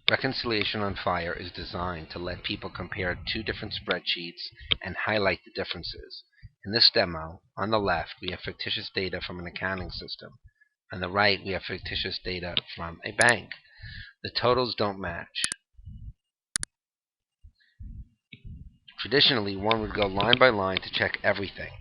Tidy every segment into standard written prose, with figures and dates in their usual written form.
Reconciliation on Fire is designed to let people compare two different spreadsheets and highlight the differences. In this demo, on the left, we have fictitious data from an accounting system. On the right, we have fictitious data from a bank. The totals don't match. Traditionally, one would go line by line to check everything.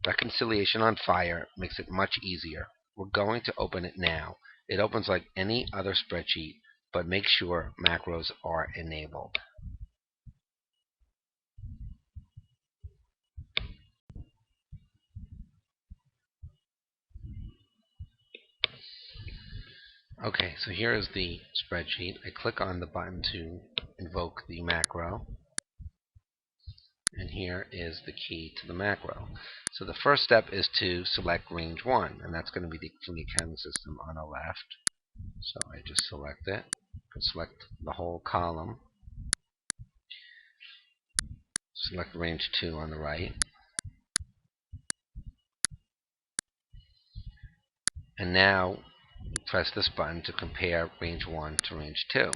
Reconciliation on Fire makes it much easier. We're going to open it now. It opens like any other spreadsheet, but make sure macros are enabled. Okay, so here is the spreadsheet. I click on the button to invoke the macro, and here is the key to the macro. So the first step is to select range 1, and that's going to be from the accounting system on the left. So I just select it. I can select the whole column. Select range 2 on the right. And now press this button to compare range 1 to range 2.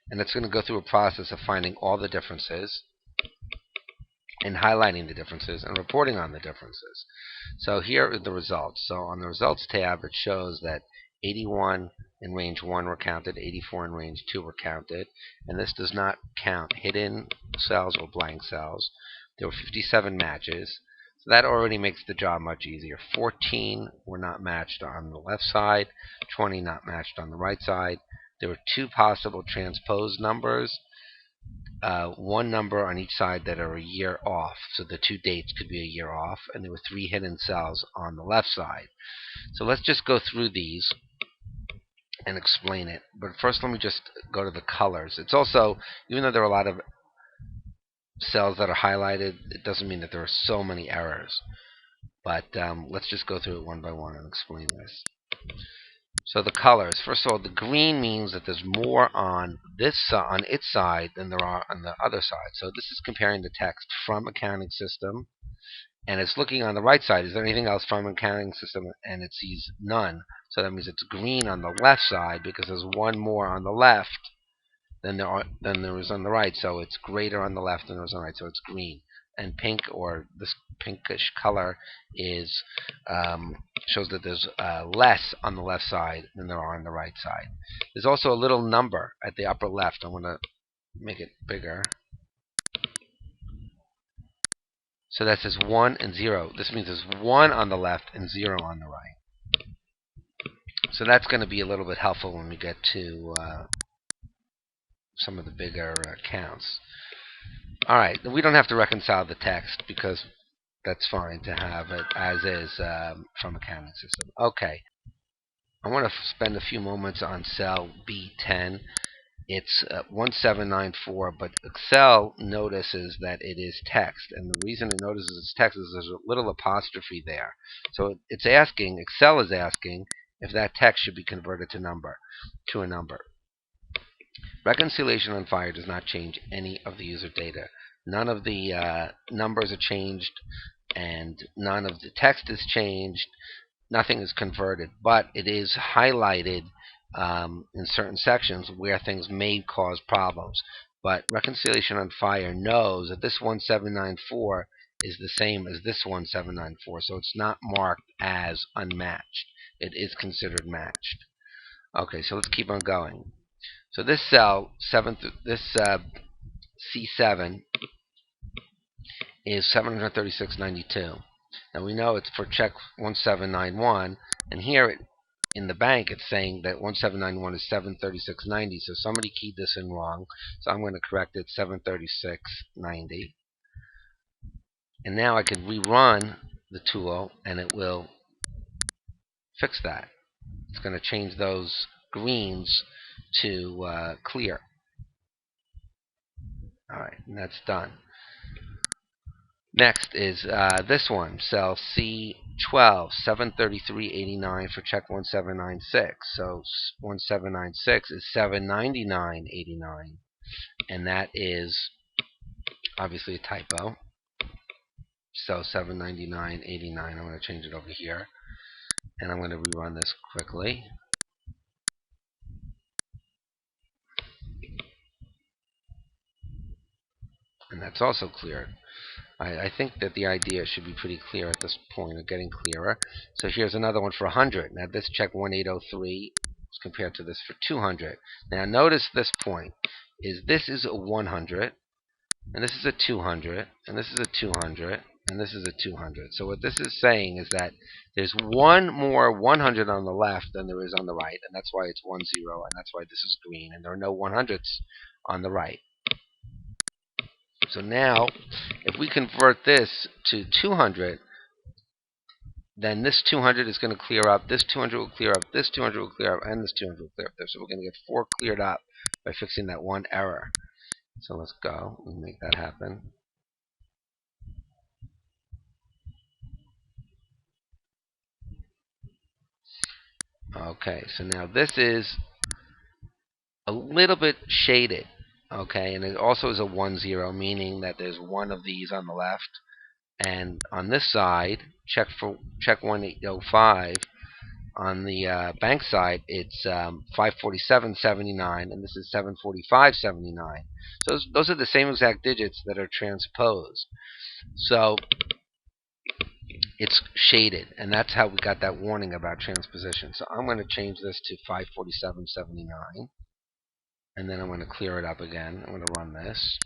And it's going to go through a process of finding all the differences and highlighting the differences and reporting on the differences. So here are the results. So on the results tab, it shows that 81 in range 1 were counted, 84 in range 2 were counted, and this does not count hidden cells or blank cells. There were 57 matches, so that already makes the job much easier. 14 were not matched on the left side, 20 not matched on the right side. There were 2 possible transposed numbers, one number on each side that are a year off, so the 2 dates could be a year off, and there were 3 hidden cells on the left side. So let's just go through these and explain it. But first, let me just go to the colors. It's also, even though there are a lot of cells that are highlighted, it doesn't mean that there are so many errors. But let's just go through it one by one and explain this. So the colors. First of all, the green means that there's more on its side than there are on the other side. So this is comparing the text from accounting system, and it's looking on the right side. Is there anything else from accounting system? And it sees none. So that means it's green on the left side because there's one more on the left than there is on the right. So it's greater on the left than there is on the right. So it's green. And pink, or this pinkish color, is shows that there's less on the left side than there are on the right side. There's also a little number at the upper left. I'm going to make it bigger. So that says 1 and 0. This means there's 1 on the left and 0 on the right. So that's going to be a little bit helpful when we get to some of the bigger counts. Alright, we don't have to reconcile the text because that's fine to have it as is from accounting system. Okay, I want to spend a few moments on cell B10. It's 1794, but Excel notices that it is text, and the reason it notices it's text is there's a little apostrophe there. So it's asking, Excel is asking, if that text should be converted to a number. Reconciliation on Fire does not change any of the user data. None of the numbers are changed, and none of the text is changed. Nothing is converted, but it is highlighted in certain sections where things may cause problems. But Reconciliation on Fire knows that this 1794 is the same as this 1794, so it's not marked as unmatched. It is considered matched. Okay, so let's keep on going. So this cell, C7, is 736.92. Now we know it's for check 1791, and here in the bank it's saying that 1791 is 736.90, so somebody keyed this in wrong. So I'm going to correct it, 736.90. And now I can rerun the tool, and it will fix that. It's going to change those greens to clear. Alright, and that's done. Next is this one, cell C12, 733.89 for check 1796. So 1796 is 799.89, and that is obviously a typo. So 799.89. I'm going to change it over here, and I'm going to rerun this quickly. and that's also cleared. I think that the idea should be pretty clear at this point, or getting clearer. So here's another one for 100. Now this check 1803 is compared to this for 200. Now notice this point. This is a 100, and this is a 200, and this is a 200, and this is a 200. So what this is saying is that there's one more 100 on the left than there is on the right, and that's why it's 10, and that's why this is green, and there are no 100s on the right. So now, if we convert this to 200, then this 200 is going to clear up, this 200 will clear up, this 200 will clear up, and this 200 will clear up there. So we're going to get 4 cleared up by fixing that one error. So let's go and make that happen. Okay, so now this is a little bit shaded. Okay, and it also is a 10, meaning that there's one of these on the left. And on this side, check 1805. On the bank side, it's 547.79, and this is 745.79. So those are the same exact digits that are transposed. So it's shaded, and that's how we got that warning about transposition. So I'm going to change this to 547.79, and then I'm going to clear it up again. I'm going to run this,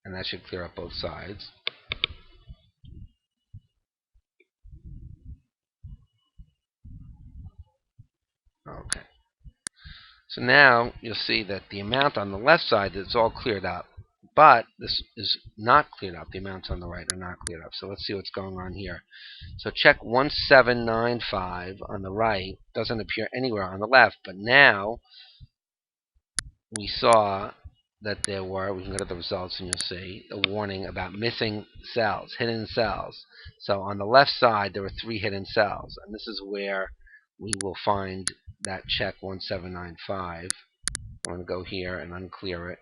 and that should clear up both sides. Okay. So now you'll see that the amount on the left side is all cleared up, but this is not cleared up. The amounts on the right are not cleared up. So let's see what's going on here. So check 1795 on the right doesn't appear anywhere on the left, but now we saw that there were, we can go to the results and you'll see a warning about missing cells, hidden cells. So on the left side there were 3 hidden cells, and this is where we will find that check 1795. I'm going to go here and unclear it,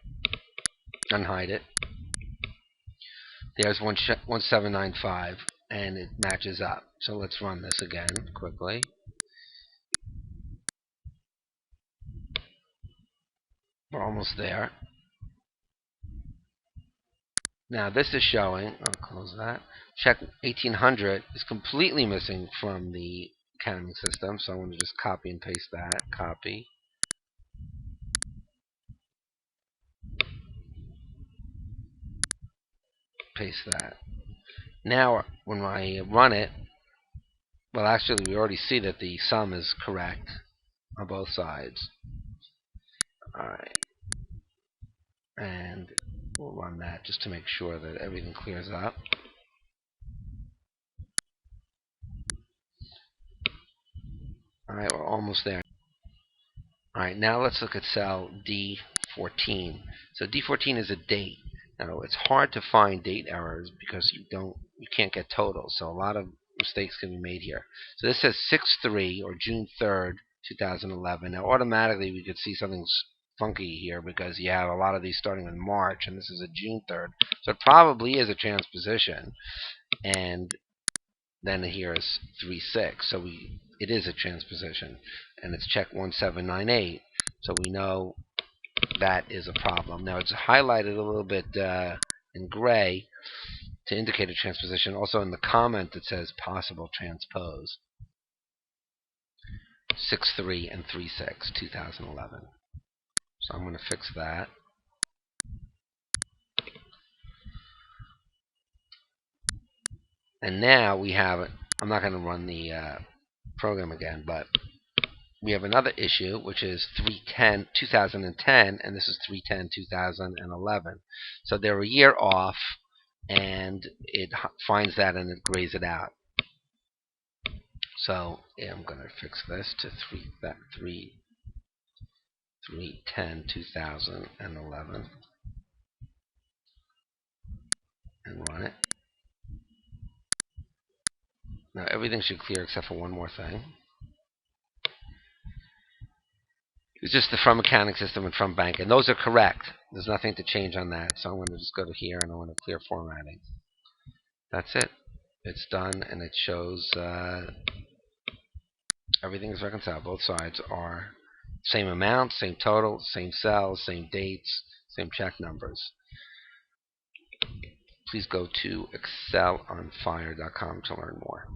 unhide it. There's 1795, and it matches up. So let's run this again quickly. We're almost there. Now this is showing, I'll close that, check 1800 is completely missing from the counting system, so I'm going to just copy and paste that. Copy. Paste that. Now when I run it, well actually we already see that the sum is correct on both sides. Alright. And we'll run that just to make sure that everything clears up. Alright, we're almost there. Alright, now let's look at cell D14. So D14 is a date. Now it's hard to find date errors because you can't get totals, so a lot of mistakes can be made here. So this says 6/3 or June 3rd, 2011. Now automatically we could see something's funky here because you have a lot of these starting in March, and this is a June 3rd. So it probably is a transposition. And then here is 3/6. So it is a transposition, and it's check 1798. So we know that is a problem. Now it's highlighted a little bit in gray to indicate a transposition. Also in the comment it says possible transpose. 6/3 and 3/6, 2011. So I'm going to fix that. And now we have, I'm not going to run the program again, but we have another issue, which is 3/10/2010, and this is 3/10/2011. So they're a year off, and it finds that and it grays it out. So yeah, I'm going to fix this to 3/10/2011 and run it. Now everything should clear except for one more thing. It's just the from accounting system and from bank, and those are correct. There's nothing to change on that. So I'm going to just go to here and I want to clear formatting. That's it. It's done, and it shows everything is reconciled. Both sides are same amount, same total, same cells, same dates, same check numbers. Please go to excelonfire.com to learn more.